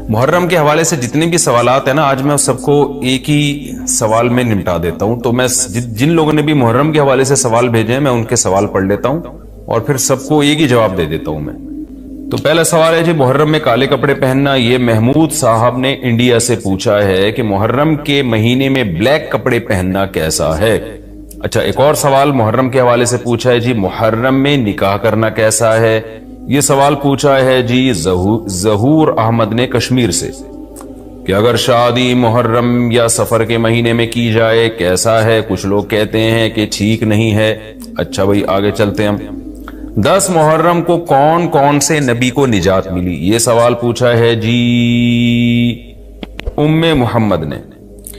محرم کے حوالے سے جتنے بھی سوالات ہیں نا، آج میں سب کو ایک ہی سوال میں نمٹا دیتا ہوں. تو میں جن لوگوں نے بھی محرم کے حوالے سے سوال بھیجے ہیں میں ان کے سوال پڑھ لیتا ہوں اور پھر سب کو ایک ہی جواب دے دیتا ہوں میں. تو پہلا سوال ہے جی، محرم میں کالے کپڑے پہننا. یہ محمود صاحب نے انڈیا سے پوچھا ہے کہ محرم کے مہینے میں بلیک کپڑے پہننا کیسا ہے. اچھا، ایک اور سوال محرم کے حوالے سے پوچھا ہے جی، محرم میں نکاح کرنا کیسا ہے. یہ سوال پوچھا ہے جی ظہور احمد نے کشمیر سے کہ اگر شادی محرم یا سفر کے مہینے میں کی جائے کیسا ہے. کچھ لوگ کہتے ہیں کہ ٹھیک نہیں ہے. اچھا بھائی آگے چلتے ہیں ہم. 10 محرم کو کون کون سے نبی کو نجات ملی. یہ سوال پوچھا ہے جی ام محمد نے.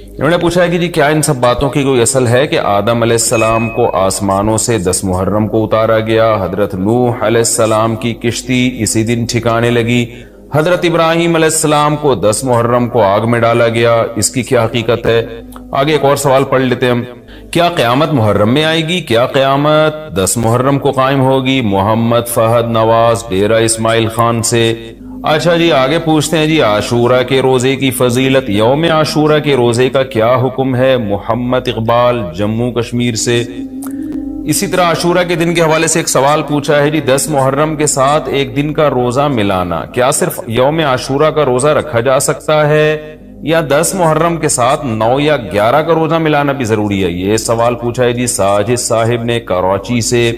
انہوں نے پوچھا ہے کہ جی کیا ان سب باتوں کی کوئی اصل ہے کہ آدم علیہ السلام کو آسمانوں سے 10 محرم کو اتارا گیا، حضرت نوح علیہ السلام کی کشتی اسی دن ٹھکانے لگی، حضرت ابراہیم علیہ السلام کو 10 محرم کو آگ میں ڈالا گیا، اس کی کیا حقیقت ہے. آگے ایک اور سوال پڑھ لیتے ہیں ہم. کیا قیامت محرم میں آئے گی؟ کیا قیامت 10 محرم کو قائم ہوگی؟ محمد فہد نواز ڈیرہ اسماعیل خان سے. اچھا جی آگے پوچھتے ہیں جی عاشورہ کے روزے کی فضیلت. یوم عاشورہ کے روزے کا کیا حکم ہے؟ محمد اقبال جموں کشمیر سے. اسی طرح عاشورہ کے دن کے حوالے سے ایک سوال پوچھا ہے جی 10 محرم کے ساتھ ایک دن کا روزہ ملانا، کیا صرف یوم عاشورہ کا روزہ رکھا جا سکتا ہے یا 10 محرم کے ساتھ 9 یا 11 کا روزہ ملانا بھی ضروری ہے؟ یہ سوال پوچھا ہے جی ساجد صاحب نے کراچی سے.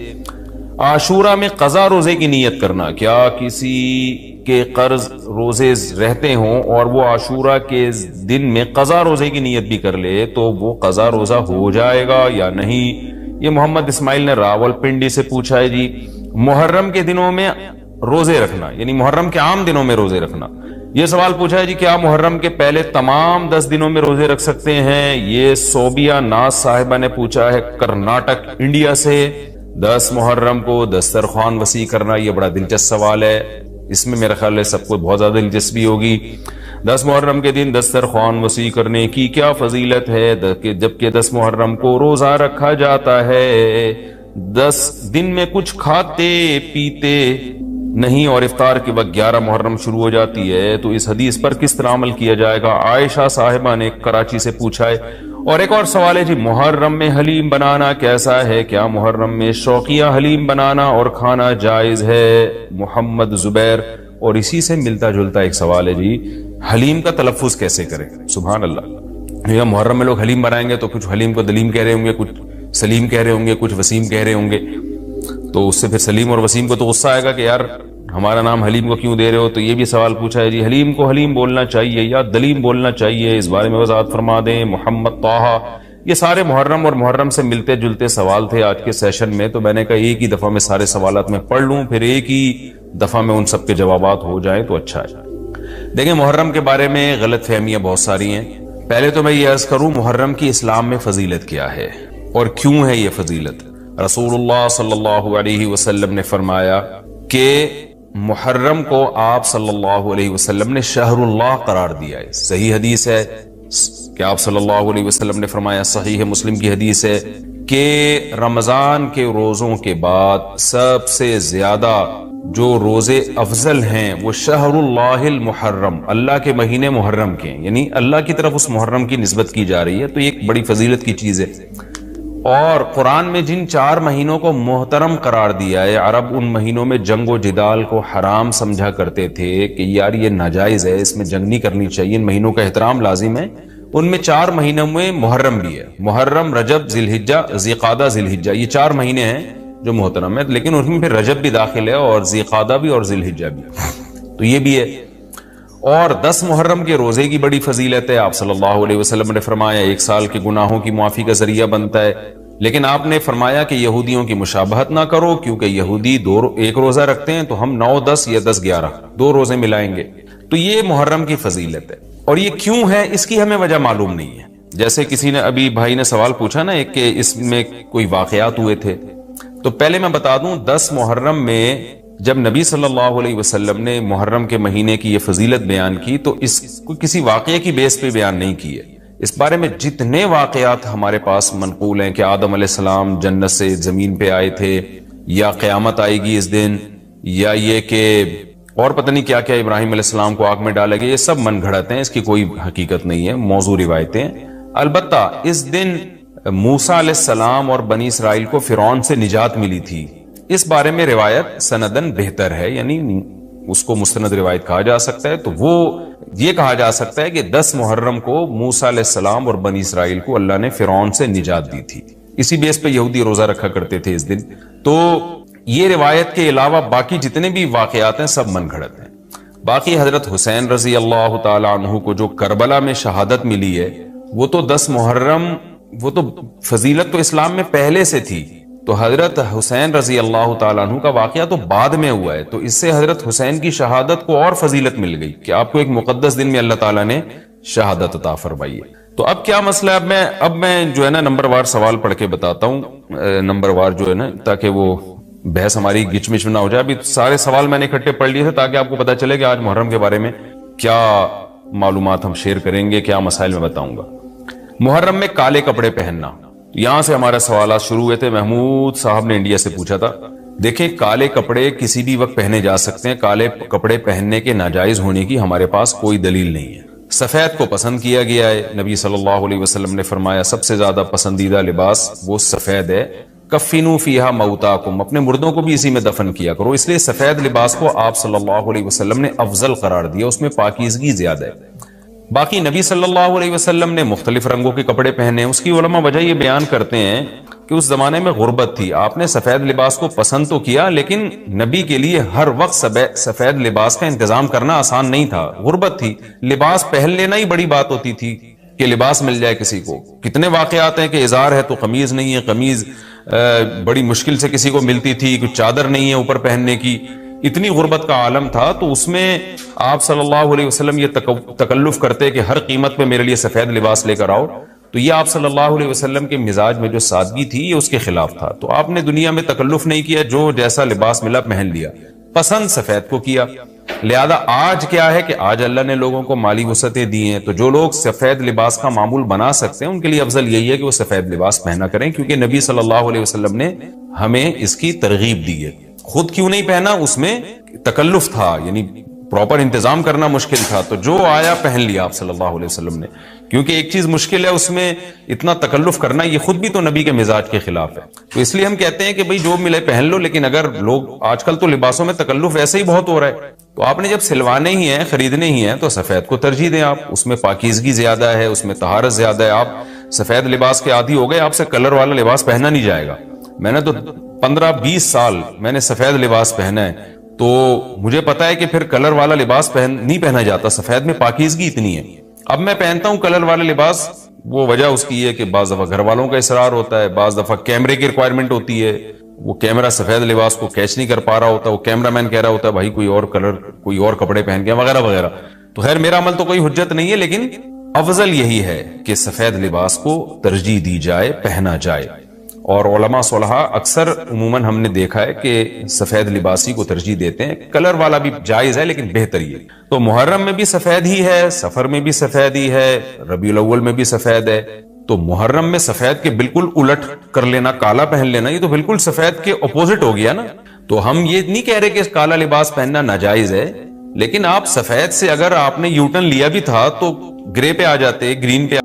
عاشورہ میں قضا روزے کی نیت کرنا، کیا کسی کے قرض روزے رہتے ہوں اور وہ عاشورہ کے دن میں قضا روزے کی نیت بھی کر لے تو وہ قضا روزہ ہو جائے گا یا نہیں؟ یہ محمد اسماعیل نے راول پنڈی سے پوچھا ہے جی محرم کے دنوں میں روزے رکھنا، یعنی محرم کے عام دنوں میں روزے رکھنا. یہ سوال پوچھا ہے جی کیا محرم کے پہلے تمام 10 دنوں میں روزے رکھ سکتے ہیں؟ یہ صوبیہ ناز صاحبہ نے پوچھا ہے کرناٹک انڈیا سے. 10 محرم کو دسترخوان وسیع کرنا، یہ بڑا دلچسپ سوال ہے، اس میں میرا خیال ہے سب کو بہت زیادہ دلچسپی ہوگی. 10 محرم کے دن دسترخوان وسیع کرنے کی کیا فضیلت ہے جبکہ 10 محرم کو روزہ رکھا جاتا ہے؟ 10 دن میں کچھ کھاتے پیتے نہیں اور افطار کے وقت 11 محرم شروع ہو جاتی ہے، تو اس حدیث پر کس طرح عمل کیا جائے گا؟ عائشہ صاحبہ نے کراچی سے پوچھا ہے. اور ایک اور سوال ہے جی محرم میں حلیم بنانا کیسا ہے؟ کیا محرم میں شوقیہ حلیم بنانا اور کھانا جائز ہے؟ محمد زبیر. اور اسی سے ملتا جلتا ایک سوال ہے جی حلیم کا تلفظ کیسے کریں؟ سبحان اللہ، یا محرم میں لوگ حلیم بنائیں گے تو کچھ حلیم کو دلیم کہہ رہے ہوں گے، کچھ سلیم کہہ رہے ہوں گے، کچھ وسیم کہہ رہے ہوں گے. تو اس سے پھر سلیم اور وسیم کو تو غصہ آئے گا کہ یار ہمارا نام حلیم کو کیوں دے رہے ہو. تو یہ بھی سوال پوچھا ہے جی حلیم کو حلیم بولنا چاہیے یا دلیم بولنا چاہیے، اس بارے میں وضاحت فرما دیں. محمد طاہا. یہ سارے محرم اور محرم سے ملتے جلتے سوال تھے آج کے سیشن میں، تو میں نے کہا ایک ہی دفعہ میں سارے سوالات میں پڑھ لوں، پھر ایک ہی دفعہ میں ان سب کے جوابات ہو جائیں تو اچھا ہے. دیکھیں محرم کے بارے میں غلط فہمیاں بہت ساری ہیں. پہلے تو میں یہ عرض کروں محرم کی اسلام میں فضیلت کیا ہے اور کیوں ہے یہ فضیلت. رسول اللہ صلی اللہ علیہ وسلم نے فرمایا کہ محرم کو آپ صلی اللہ علیہ وسلم نے شہر اللہ قرار دیا ہے. صحیح حدیث ہے کہ آپ صلی اللہ علیہ وسلم نے فرمایا، صحیح مسلم کی حدیث ہے کہ رمضان کے روزوں کے بعد سب سے زیادہ جو روزے افضل ہیں وہ شہر اللہ المحرم، اللہ کے مہینے محرم کے، یعنی اللہ کی طرف اس محرم کی نسبت کی جا رہی ہے. تو یہ ایک بڑی فضیلت کی چیز ہے. اور قرآن میں جن 4 مہینوں کو محترم قرار دیا ہے، عرب ان مہینوں میں جنگ و جدال کو حرام سمجھا کرتے تھے کہ یار یہ ناجائز ہے، اس میں جنگ نہیں کرنی چاہیے، ان مہینوں کا احترام لازم ہے. ان میں 4 مہینوں میں محرم بھی ہے. محرم، رجب، ذی الحجہ، ذی قعدہ، ذی الحجہ، یہ 4 مہینے ہیں جو محترم ہے، لیکن ان میں پھر رجب بھی داخل ہے اور ذی قعدہ بھی اور ذی الحجہ بھی، تو یہ بھی ہے. اور 10 محرم کے روزے کی بڑی فضیلت ہے. آپ صلی اللہ علیہ وسلم نے فرمایا 1 سال کے گناہوں کی معافی کا ذریعہ بنتا ہے. لیکن آپ نے فرمایا کہ یہودیوں کی مشابہت نہ کرو، کیونکہ یہودی 1 روزہ رکھتے ہیں تو ہم 9، 10 یا 10، 11 2 روزے ملائیں گے. تو یہ محرم کی فضیلت ہے. اور یہ کیوں ہے اس کی ہمیں وجہ معلوم نہیں ہے. جیسے کسی نے ابھی بھائی نے سوال پوچھا نا ایک کہ اس میں کوئی واقعات ہوئے تھے، تو پہلے میں بتا دوں 10 محرم میں جب نبی صلی اللہ علیہ وسلم نے محرم کے مہینے کی یہ فضیلت بیان کی تو اس کو کسی واقعے کی بیس پہ بیان نہیں کی ہے. اس بارے میں جتنے واقعات ہمارے پاس منقول ہیں کہ آدم علیہ السلام جنت سے زمین پہ آئے تھے، یا قیامت آئے گی اس دن، یا یہ کہ اور پتہ نہیں کیا کیا ابراہیم علیہ السلام کو آگ میں ڈالا گیا، یہ سب من گھڑت ہیں، اس کی کوئی حقیقت نہیں ہے، موضوع روایتیں۔ البتہ اس دن موسیٰ علیہ السلام اور بنی اسرائیل کو فرعون سے نجات ملی تھی، اس بارے میں روایت سندن بہتر ہے، یعنی اس کو مستند روایت کہا جا سکتا ہے۔ تو وہ یہ کہا جا سکتا ہے کہ 10 محرم کو موسیٰ علیہ السلام اور بنی اسرائیل کو اللہ نے فرعون سے نجات دی تھی، اسی بیس پہ یہودی روزہ رکھا کرتے تھے اس دن۔ تو یہ روایت کے علاوہ باقی جتنے بھی واقعات ہیں سب من گھڑت ہیں۔ باقی حضرت حسین رضی اللہ تعالی عنہ کو جو کربلا میں شہادت ملی ہے، وہ تو 10 محرم، وہ تو فضیلت تو اسلام میں پہلے سے تھی، تو حضرت حسین رضی اللہ تعالیٰ عنہ کا واقعہ تو بعد میں ہوا ہے، تو اس سے حضرت حسین کی شہادت کو اور فضیلت مل گئی کہ آپ کو ایک مقدس دن میں اللہ تعالیٰ نے شہادت عطا فرمائی ہے۔ تو اب کیا مسئلہ ہے، اب میں جو ہے نا نمبر وار سوال پڑھ کے بتاتا ہوں، نمبر وار جو ہے نا، تاکہ وہ بحث ہماری گچ مچ نہ ہو جائے۔ ابھی سارے سوال میں نے اکٹھے پڑھ لیے تھے تاکہ آپ کو پتا چلے کہ آج محرم کے بارے میں کیا معلومات ہم شیئر کریں گے، کیا مسائل میں بتاؤں گا۔ محرم میں کالے کپڑے پہننا، یہاں سے ہمارے سوالات شروع ہوئے تھے۔ محمود صاحب نے انڈیا سے پوچھا تھا، دیکھیں کالے کپڑے کسی بھی وقت پہنے جا سکتے ہیں، کالے کپڑے پہننے کے ناجائز ہونے کی ہمارے پاس کوئی دلیل نہیں ہے۔ سفید کو پسند کیا گیا ہے، نبی صلی اللہ علیہ وسلم نے فرمایا سب سے زیادہ پسندیدہ لباس وہ سفید ہے۔ کفنوا فیہا موتاکم، اپنے مردوں کو بھی اسی میں دفن کیا کرو، اس لیے سفید لباس کو آپ صلی اللہ علیہ وسلم نے افضل قرار دیا، اس میں پاکیزگی زیادہ ہے۔ باقی نبی صلی اللہ علیہ وسلم نے مختلف رنگوں کے کپڑے پہنے، اس کی علماء وجہ یہ بیان کرتے ہیں کہ اس زمانے میں غربت تھی، آپ نے سفید لباس کو پسند تو کیا لیکن نبی کے لیے ہر وقت سفید لباس کا انتظام کرنا آسان نہیں تھا، غربت تھی، لباس پہن لینا ہی بڑی بات ہوتی تھی کہ لباس مل جائے کسی کو۔ کتنے واقعات ہیں کہ ازار ہے تو قمیض نہیں ہے، قمیض بڑی مشکل سے کسی کو ملتی تھی، کچھ چادر نہیں ہے اوپر پہننے کی، اتنی غربت کا عالم تھا۔ تو اس میں آپ صلی اللہ علیہ وسلم یہ تکلف کرتے کہ ہر قیمت پہ میرے لیے سفید لباس لے کر آؤ، تو یہ آپ صلی اللہ علیہ وسلم کے مزاج میں جو سادگی تھی یہ اس کے خلاف تھا۔ تو آپ نے دنیا میں تکلف نہیں کیا، جو جیسا لباس ملا پہن لیا، پسند سفید کو کیا۔ لہذا آج کیا ہے کہ آج اللہ نے لوگوں کو مالی وسعتیں دی ہیں، تو جو لوگ سفید لباس کا معمول بنا سکتے ہیں ان کے لیے افضل یہی ہے کہ وہ سفید لباس پہنا کریں، کیونکہ نبی صلی اللہ علیہ وسلم نے ہمیں اس کی ترغیب دی ہے۔ خود کیوں نہیں پہنا، اس میں تکلف تھا، یعنی پراپر انتظام کرنا مشکل تھا، تو جو آیا پہن لیا آپ صلی اللہ علیہ وسلم نے، کیونکہ ایک چیز مشکل ہے اس میں اتنا تکلف کرنا، یہ خود بھی تو نبی کے مزاج کے خلاف ہے۔ تو اس لیے ہم کہتے ہیں کہ بھئی جو ملے پہن لو، لیکن اگر لوگ آج کل تو لباسوں میں تکلف ویسے ہی بہت ہو رہا ہے، تو آپ نے جب سلوانے ہی ہیں، خریدنے ہی ہیں، تو سفید کو ترجیح دیں آپ، اس میں پاکیزگی زیادہ ہے، اس میں طہارت زیادہ ہے۔ آپ سفید لباس کے عادی ہو گئے، آپ سے کلر والا لباس پہنا نہیں جائے گا۔ میں نے تو 15-20 سال میں نے سفید لباس پہنا ہے، تو مجھے پتا ہے کہ پھر کلر والا لباس نہیں پہنا جاتا، سفید میں پاکیزگی اتنی ہے۔ اب میں پہنتا ہوں کلر والا لباس، وہ وجہ اس کی ہے کہ بعض دفعہ گھر والوں کا اصرار ہوتا ہے، بعض دفعہ کیمرے کی ریکوائرمنٹ ہوتی ہے، وہ کیمرہ سفید لباس کو کیچ نہیں کر پا رہا ہوتا، وہ کیمرہ مین کہہ رہا ہوتا ہے بھائی کوئی اور کلر، کوئی اور کپڑے پہن کے وغیرہ وغیرہ۔ تو خیر میرا عمل تو کوئی حجت نہیں ہے، لیکن افضل یہی ہے کہ سفید لباس کو ترجیح دی جائے، پہنا جائے۔ اور علماء صلحاء اکثر عموماً ہم نے دیکھا ہے کہ سفید لباسی کو ترجیح دیتے ہیں، کلر والا بھی جائز ہے لیکن بہتر یہ۔ تو محرم میں بھی سفید ہی ہے، سفر میں بھی سفید ہی ہے، ربیع الاول میں بھی سفید ہے، تو محرم میں سفید کے بالکل الٹ کر لینا، کالا پہن لینا، یہ تو بالکل سفید کے اپوزٹ ہو گیا نا۔ تو ہم یہ نہیں کہہ رہے کہ کالا لباس پہننا ناجائز ہے، لیکن آپ سفید سے اگر آپ نے یوٹن لیا بھی تھا تو گرے پہ آ جاتے، گرین پہ